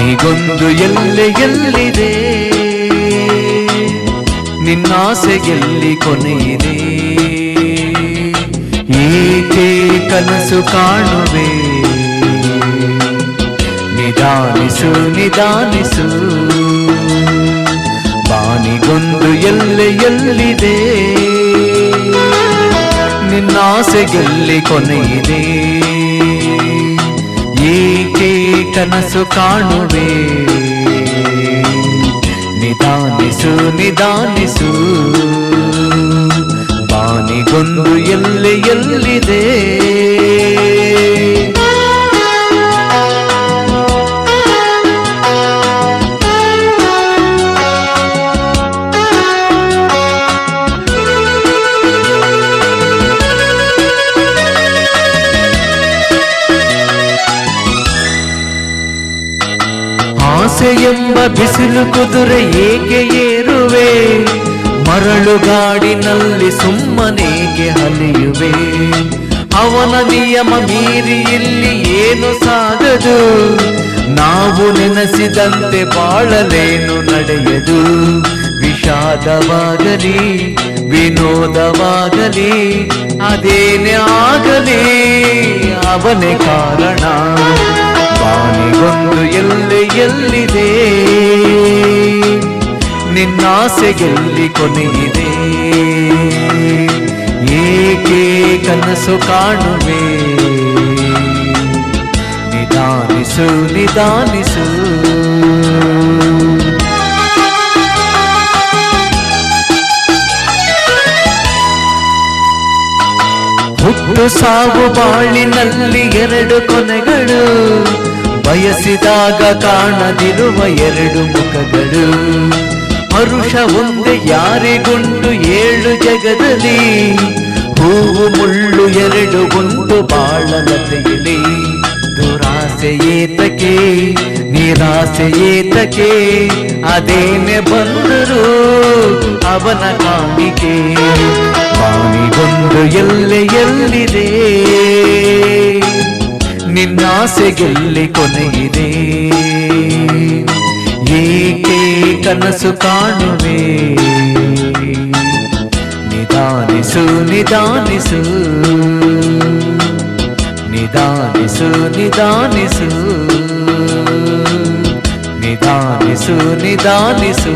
ಬಾನಿಗೊಂದು ಎಲ್ಲೆಯಲ್ಲಿದೆ, ನಿನ್ನಾಸೆಗೆಲ್ಲಿ ಕೊನೆಯಿದೆ? ಏಕೆ ಕನಸು ಕಾಣುವೆ? ನಿಧಾನಿಸು ನಿಧಾನಿಸು, ಬಾನಿಗೊಂದು ಎಲ್ಲೆಯಲ್ಲಿದೆ, ನಿನ್ನಾಸೆಗೆಲ್ಲಿ ಕೊನೆಯಿದೆ? ಏಕೆ ಕನಸು ಕಾಣುವೆ? ನಿಧಾನಿಸು ನಿಧಾನಿಸು, ಬಾನಿಗೊಂದು ಎಲ್ಲೆಯಲ್ಲಿದೆ. ಆಸೆ ಎಂಬ ಬಿಸಿಲು ಕುದುರೆ ಏಕೆ ಏರುವೆ? ಮರಳು ಗಾಡಿನಲ್ಲಿ ಸುಮ್ಮನೇಗೆ ಅಲೆಯುವೆ? ಅವನ ನಿಯಮ ಮೀರಿ ಇಲ್ಲಿ ಏನು ಸಾಗದು, ನಾವು ನೆನೆಸಿದಂತೆ ಬಾಳಲೇನು ನಡೆಯದು. ವಿಷಾದವಾಗಲಿ ವಿನೋದವಾಗಲಿ ಅದೇನೇ ಆಗಲಿ ಅವನೇ ಕಾರಣ. ಬಾನಿಗೊಂದು ಎಲ್ಲೆಯಲ್ಲಿದೆ, ನಿನ್ನಾಸೆಗೆಲ್ಲಿ ಕೊನೆಯಿದೆ? ಏಕೆ ಕನಸು ಕಾಣುವೆ? ನಿಧಾನಿಸು ನಿಧಾನಿಸು, ಹುಟ್ಟು ಸಾವು ಬಾಳಿನಲ್ಲಿ ಎರಡು ಕೊನೆಗಳು, ಬಯಸಿದಾಗ ಕಾಣದಿರುವ ಎರಡು ಮುಖಗಳು. ಹರುಷ ಒಂದೇ ಯಾರಿಗುಂಟು ಏಳು ಜಗದಲ್ಲಿ, ಹೂವು ಮುಳ್ಳು ಎರಡು ಉಂಟು ಬಾಳಲತೆಯಲ್ಲಿ. ದುರಾಸೆ ಏತಕ್ಕೆ ನಿರಾಸೆ ಏತಕ್ಕೆ, ಅದೇನೆ ಬಂದರು ಅವನ ಕಾಣಿಕೆ. ಬಾನಿಗೊಂದು ಎಲ್ಲೆಯಲ್ಲಿದೆ, ನಿನ್ನಾಸೆಗೆಲ್ಲಿ ಕೊನೆಯಿದೆ? ಏಕೆ ಕನಸು ಕಾಣುವೆ? ನಿಧಾನಿಸು ನಿಧಾನಿಸು, ನಿಧಾನಿಸು ನಿಧಾನಿಸು, ನಿಧಾನಿಸು ನಿಧಾನಿಸು.